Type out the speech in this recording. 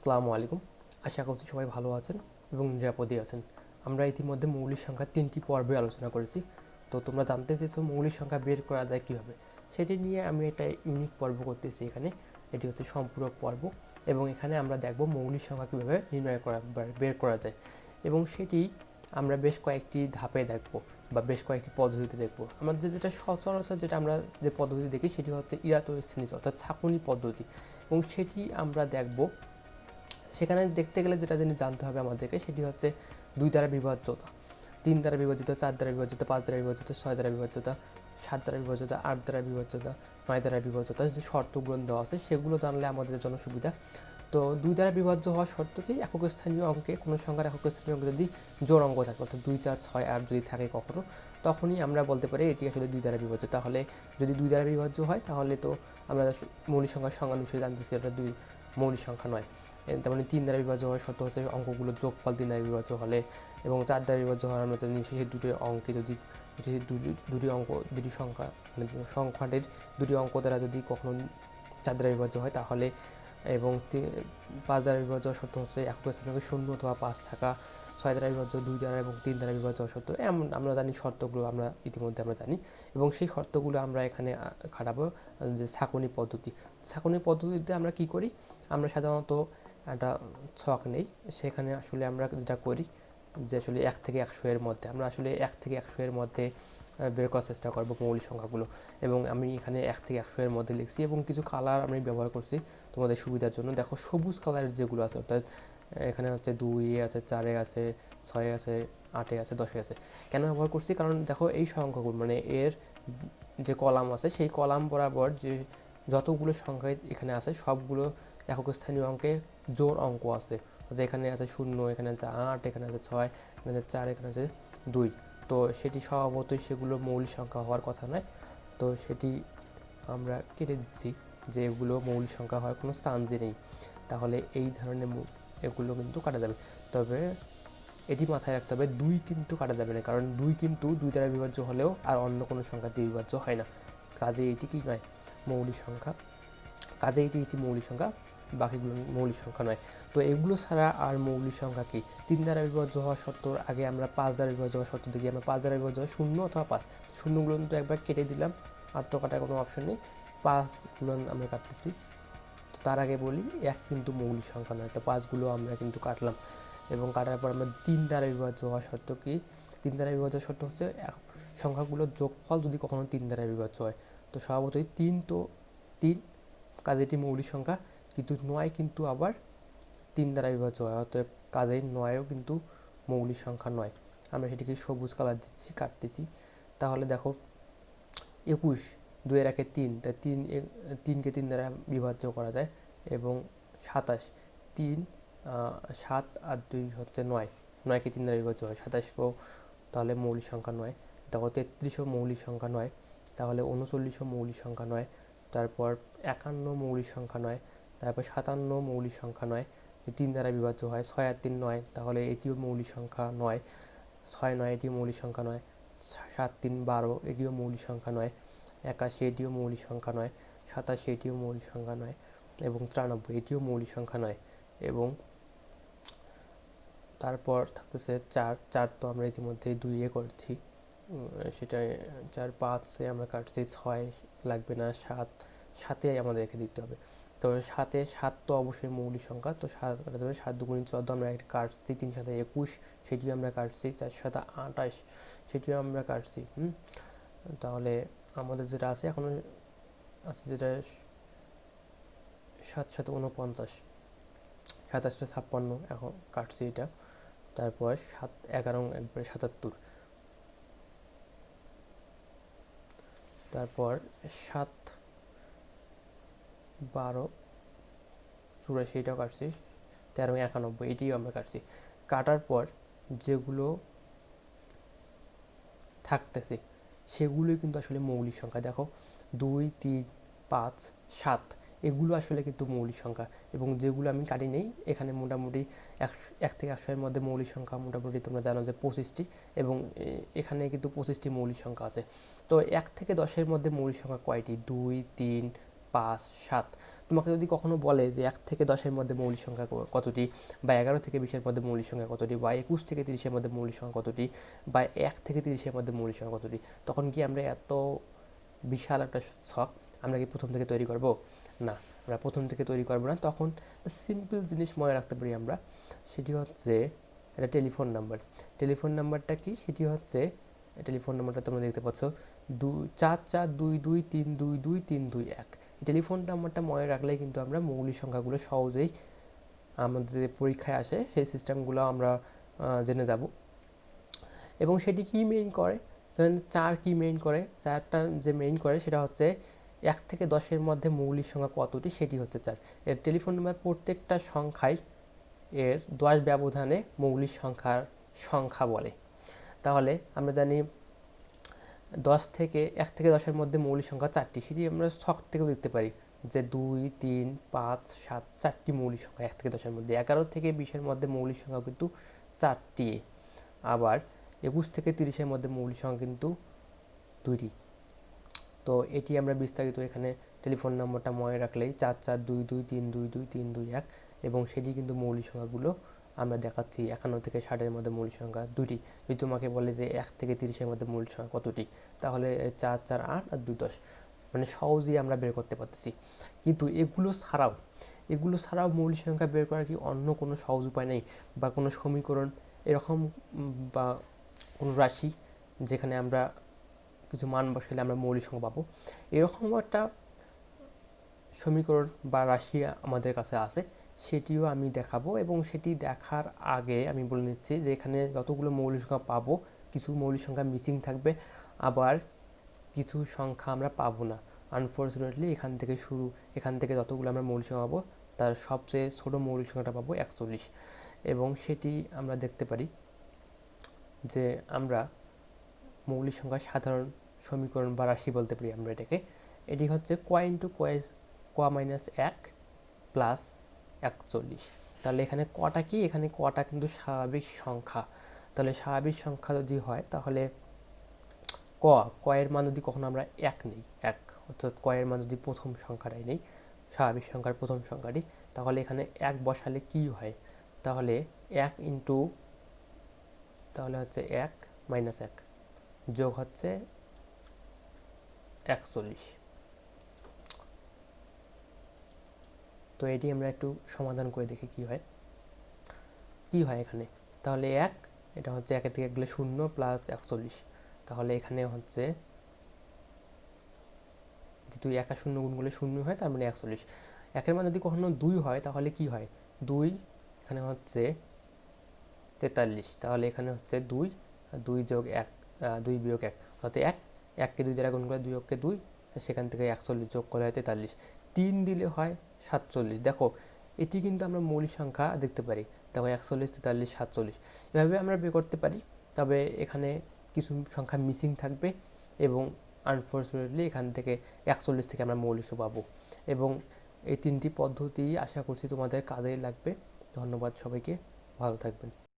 আসসালামু আলাইকুম। আশা করছি সবাই ভালো আছেন এবং নিরাপদে আছেন। আমরা ইতিমধ্যে মৌলিক সংখ্যার 3টি পর্বে আলোচনা করেছি। তো তোমরা জানতে চেয়েছো মৌলিক সংখ্যা বের করা যায় কীভাবে, সেটি নিয়ে আমি একটা ইউনিক পর্ব করতেছি এখানে। এটি হচ্ছে সম্পূরক পর্ব এবং এখানে আমরা দেখব মৌলিক সংখ্যা কীভাবে নির্ণয় করা বের করা যায় এবং সেটি আমরা বেশ কয়েকটি ধাপে দেখব বা বেশ কয়েকটি পদ্ধতিতে দেখব। আমাদের যেটা সচরাচর যেটা আমরা যে পদ্ধতি দেখি সেটি হচ্ছে ইরাটোস্থেনিস অর্থাৎ ছাঁকনি পদ্ধতি এবং সেটি আমরা দেখব। সেখানে দেখতে গেলে যেটা জিনিস জানতে হবে আমাদেরকে সেটি হচ্ছে 2 দ্বারা বিভাজ্যতা, 3 দ্বারা বিভাজিত, 4 দ্বারা বিভাজিত, 5 দ্বারা বিভাজিত, 6 দ্বারা বিভাজ্যতা, 7 দ্বারা বিভাজ্যতা, 8 দ্বারা বিভাজ্যতা, 9 দ্বারা বিভাজ্যতা, যে শর্তগুলো দেওয়া আছে সেগুলো জানলে আমাদের জন্য সুবিধা। তো 2 দ্বারা বিভাজ্য হওয়ার শর্ত কি, একক স্থানীয় অঙ্কে কোনো সংখ্যার একক স্থানীয় অঙ্কে যদি জোড় অঙ্ক থাকে অর্থাৎ 2, 4, 6, 8 যদি থাকে কখনো, তখনই আমরা বলতে পারি এটি আসলে 2 দ্বারা বিভাজ্য। তাহলে যদি 2 দ্বারা বিভাজ্য হয় তাহলে তো আমরা মৌলিক সংখ্যার সংজ্ঞা অনুসারে জানতেছি এটা 2 মৌলিক সংখ্যা নয়। তার মানে 3 দ্বারা বিভাজ্য হওয়ার শর্ত হচ্ছে অঙ্কগুলো যোগফল 3 দ্বারা বিভাজ্য হলে, এবং 4 দ্বারা বিভাজ্য হওয়ার আমরা জানি সেই দুটি অঙ্কে যদি দুটি সংখ্যা মানে সংখ্যাটির দুটি অঙ্ক দ্বারা যদি কখনো 4 দ্বারা বিভাজ্য হয় তাহলে, এবং 5 দ্বারা বিভাজ্য শর্ত হচ্ছে একক স্থানাঙ্কে 0 অথবা 5 থাকা, 6 দ্বারা বিভাজ্য 2 দ্বারা এবং 3 দ্বারা বিভাজ্য শর্ত, এমন আমরা জানি শর্তগুলো আমরা ইতিমধ্যে আমরা জানি এবং সেই শর্তগুলো আমরা এখানে খাটাবো। যে ছাঁকনি পদ্ধতিতে আমরা কি করি, আমরা সাধারণত একটা ছক নেই, সেখানে আসলে আমরা যেটা করি যে আসলে 1 থেকে 100 এর মধ্যে আমরা আসলে 1 থেকে 100 এর মধ্যে বের করার চেষ্টা করবো মৌলিক সংখ্যাগুলো, এবং আমি এখানে 1 থেকে 100 এর মধ্যে লিখছি এবং কিছু কালার আমি ব্যবহার করছি তোমাদের সুবিধার জন্য। দেখো সবুজ কালারের যেগুলো আছে অর্থাৎ এখানে হচ্ছে 2 আছে, 4 আছে, 6 আছে, 8 আছে, 10 আছে। কেন ব্যবহার করছি, কারণ দেখো এই সংখ্যাগুলো মানে এর যে কলাম আছে সেই কলাম বরাবর যে যতগুলো সংখ্যা এখানে আছে সবগুলো একক স্থানীয় অঙ্কে জোড় অঙ্ক আছে। এখানে আছে 0, এখানে আছে 8, এখানে আছে 6, এখানে আছে 4, এখানে আছে 2। তো সেটি স্বভাবতই সেগুলো মৌলিক সংখ্যা হওয়ার কথা নয়। তো সেটি আমরা কেটে দিচ্ছি যে এগুলো মৌলিক সংখ্যা হওয়ার কোনো চান্সই নেই। তাহলে এই ধরনের এগুলো কিন্তু কাটা যাবে। তবে এটি মাথায় রাখতে হবে 2 কিন্তু কাটা যাবে না, কারণ 2 কিন্তু 2 দ্বারা বিভাজ্য হলেও আর অন্য কোনো সংখ্যা দিয়ে বিভাজ্য হয় না। কাজে এটি কি নয়, মৌলিক সংখ্যা। কাজে এটি মৌলিক সংখ্যা, বাকিগুলো মৌলিক সংখ্যা নয়। তো এগুলো ছাড়া আর মৌলিক সংখ্যা কি, 3 দ্বারা বিভাজ্য হওয়ার শর্ত আগে আমরা 5 দ্বারা বিভাজ্য হওয়ার শর্ত দেখি। আমরা 5 দ্বারা বিভাজ্য হয় 0 অথবা 5, শূন্যগুলো কিন্তু একবার কেটে দিলাম, আর তো কাটার কোনো অপশন নেই, 5গুলো আমরা কাটতেছি। তো তার আগে বলি 1 কিন্তু মৌলিক সংখ্যা নয়, তো 5গুলো আমরা কিন্তু কাটলাম এবং কাটার পর আমরা 3 দ্বারা বিভাজ্য হওয়ার শর্ত কি, 3 দ্বারা বিভাজ্য শর্ত হচ্ছে সংখ্যাগুলোর যোগফল যদি কখনো 3 দ্বারা বিভাজ্য হয়। তো স্বভাবতই 3 তো 3, কাজে এটি মৌলিক সংখ্যা, কিন্তু 9 কিন্তু আবার 3 দ্বারা বিভাজ্য হয়, অতএব কাজেই 9ও কিন্তু মৌলিক সংখ্যা নয়। আমরা সেটিকে সবুজ কালার দিচ্ছি, কাটতেছি। তাহলে দেখো 21, 2 এর একে 3, তাই 3কে 3 দ্বারা বিভাজ্য করা যায়, এবং 27, 3, 7 আর 2 হচ্ছে 9, 9কে 3 দ্বারা বিভাজ্য হয়, 27কেও তাহলে মৌলিক সংখ্যা নয়। দেখো 33ও মৌলিক সংখ্যা নয়, তাহলে 39ও মৌলিক সংখ্যা নয়, তারপর 51 মৌলিক সংখ্যা নয়, তারপর 57 মৌলিক সংখ্যা নয়, 3 দ্বারা বিভাজ্য হয়, 6 আর 3 9, তাহলে এটিও মৌলিক সংখ্যা নয়, 6 9 এটিও মৌলিক সংখ্যা নয়, 7 3 12 এটিও মৌলিক সংখ্যা নয়, 81 এটিও মৌলিক সংখ্যা নয়, 87 এটিও মৌলিক সংখ্যা নয়, এবং 93 এটিও মৌলিক সংখ্যা নয়। এবং তারপর থাকতেছে 4 তো আমরা ইতিমধ্যে 2 করছি, সেটা 4 5-এ আমরা কাটছি, 6 লাগবে না, 7-এ আমাদের রেখে দিতে হবে। তো 7 তো অবশ্যই মৌলিক সংখ্যা, তো 7 কাটা যাবে, 7 2 × 14 আমরা একটা কাটছি, 3 7 21 সেটিও আমরা কাটছি, 4 7 28 সেটিও আমরা কাটছি। তাহলে আমাদের যেটা আছে এখন আছে যেটা 7 7 49, 27 56 এখন কাটছি এটা। তারপর 7 11 একবারে 77, তারপর 7 12 84 এটাও কাটছি, 13 91 এটিও আমরা কাটছি। কাটার পর যেগুলো থাকতেছে সেগুলোই কিন্তু আসলে মৌলিক সংখ্যা। দেখো 2 3 5 7 এগুলো আসলে কিন্তু মৌলিক সংখ্যা, এবং যেগুলো আমি কাটি নেই এখানে মোটামুটি 1 থেকে 100 এর মধ্যে মৌলিক সংখ্যা মোটামুটি তোমরা জানো যে 25টি, এবং এখানে কিন্তু 25টি মৌলিক সংখ্যা আছে। তো 1 থেকে 10-এর মধ্যে মৌলিক সংখ্যা কয়টি, 2 3 5 7। তো তোমাকে যদি কখনো বলে যে 1 থেকে 10-এর মধ্যে মৌলিক সংখ্যা কতটি, বা 11 থেকে 20-এর মধ্যে মৌলিক সংখ্যা কতটি, বা 21 থেকে 30-এর মধ্যে মৌলিক সংখ্যা কতটি, বা 1 থেকে 30-এর মধ্যে মৌলিক সংখ্যা কতটি, তখন কি আমরা এত বিশাল একটা ছক আমরা কি প্রথম থেকে তৈরি করব? না, আমরা প্রথম থেকে তৈরি করবো না। তখন সিম্পল জিনিস মনে রাখতে পারি আমরা, সেটি হচ্ছে এটা টেলিফোন নাম্বার। টেলিফোন নাম্বারটা কি? সেটি হচ্ছে টেলিফোন নাম্বারটা তোমরা দেখতে পাচ্ছ 44223223221। টেলিফোন নাম্বারটা মনে রাখলেই কিন্তু আমরা মৌলিক সংখ্যাগুলো সহজেই আমাদের যে পরীক্ষায় আসে সেই সিস্টেমগুলো আমরা জেনে যাব। এবং সেটি কি মেইন করে? ধরেন 4 কি মেইন করে, 4টা যে মেইন করে সেটা হচ্ছে 1 থেকে 10-এর মধ্যে মৌলিক সংখ্যা কতটি, সেটি হচ্ছে 4। এর টেলিফোন নাম্বার প্রত্যেকটা সংখ্যায় এর 10 ব্যবধানে মৌলিক সংখ্যার সংখ্যা বলে। তাহলে আমরা জানি 1 থেকে 10-এর মধ্যে মৌলিক সংখ্যা 4টি, সেটি আমরা ছক থেকেও দেখতে পারি যে 2, 3, 5, 7, 4টি মৌলিক সংখ্যা 1 থেকে 10-এর মধ্যে। 11 থেকে 20-এর মধ্যে মৌলিক সংখ্যা কিন্তু 4টি। আবার 21 থেকে 30-এর মধ্যে মৌলিক সংখ্যা কিন্তু 2টি। তো এটি আমরা বিস্তারিত এখানে টেলিফোন নম্বরটা মনে রাখলেই 4422322321, এবং সেটি কিন্তু মৌলিক সংখ্যাগুলো আমরা দেখাচ্ছি। 51 থেকে 60-এর মধ্যে মৌলিক সংখ্যা 2টি। যদি তোমাকে বলে যে 1 থেকে 30-এর মধ্যে মৌলিক সংখ্যা কতটি, তাহলে 4, 4, 8 আর 2, 10, মানে সহজেই আমরা বের করতে পারতেছি। কিন্তু এগুলো ছাড়াও মৌলিক সংখ্যা বের করার কি অন্য কোনো সহজ উপায় নেই? বা কোনো সমীকরণ এরকম, বা কোনো রাশি যেখানে আমরা কিছু মান বসালে আমরা মৌলিক সংখ্যা পাবো, এরকম একটা সমীকরণ বা রাশি আমাদের কাছে আছে, সেটিও আমি দেখাবো। এবং সেটি দেখার আগে আমি বলে নিচ্ছি যে এখানে যতগুলো মৌলিক সংখ্যা পাবো, কিছু মৌলিক সংখ্যা মিসিং থাকবে, আবার কিছু সংখ্যা আমরা পাবো না। আনফর্চুনেটলি এখান থেকে যতগুলো আমরা মৌলিক সংখ্যা পাবো তার সবচেয়ে ছোট মৌলিক সংখ্যাটা পাবো 41। এবং সেটি আমরা দেখতে পারি যে আমরা মৌলিক সংখ্যার সাধারণ সমীকরণ বা রাশি বলতে পারি আমরা এটাকে। এটি হচ্ছে ক ইন্টু ক মাইনাস 1 প্লাস 41। তাহলে এখানে কটা কি? এখানে কটা কিন্তু স্বাভাবিক সংখ্যা। তাহলে স্বাভাবিক সংখ্যা যদি হয়, তাহলে ক এর মান যদি কখনো আমরা 1 নেই, অর্থাৎ ক এর মান যদি প্রথম সংখ্যাটাই নেই, স্বাভাবিক সংখ্যার প্রথম সংখ্যাটি, তাহলে এখানে 1 বসালে কি হয়? তাহলে 1 ইন্টু, তাহলে হচ্ছে 1 মাইনাস 1 যোগ হচ্ছে 41। তো এটি আমরা একটু সমাধান করে দেখি কি হয় এখানে। তাহলে 1, এটা হচ্ছে 1 থেকে গেলে 0 প্লাস 41। তাহলে এখানে হচ্ছে যেহেতু 1 আর 0 গুণ করলে 0 হয়, তার মানে 41। 1-এর মান যদি কখনো 2 হয়, তাহলে কি হয়? 2, এখানে হচ্ছে 43। তাহলে এখানে হচ্ছে 2 যোগ 1, 2 বিয়োগ 1, অর্থাৎ 1কে 2 দ্বারা গুণ করে 2 কে 2, সেখান থেকে 41 যোগ করে হয় 43। 3 দিলে হয় 47। দেখো, এটি কিন্তু আমরা মৌলিক সংখ্যা দেখতে পারি। দেখো 41, 43, 47, এভাবে আমরা বের করতে পারি। তবে এখানে কিছু সংখ্যা মিসিং থাকবে, এবং আনফর্চুনেটলি এখান থেকে 41 থেকে আমরা মৌলিক পাবো। এবং এই 3টি পদ্ধতি আশা করছি তোমাদের কাজে লাগবে। ধন্যবাদ সবাইকে, ভালো থাকবেন।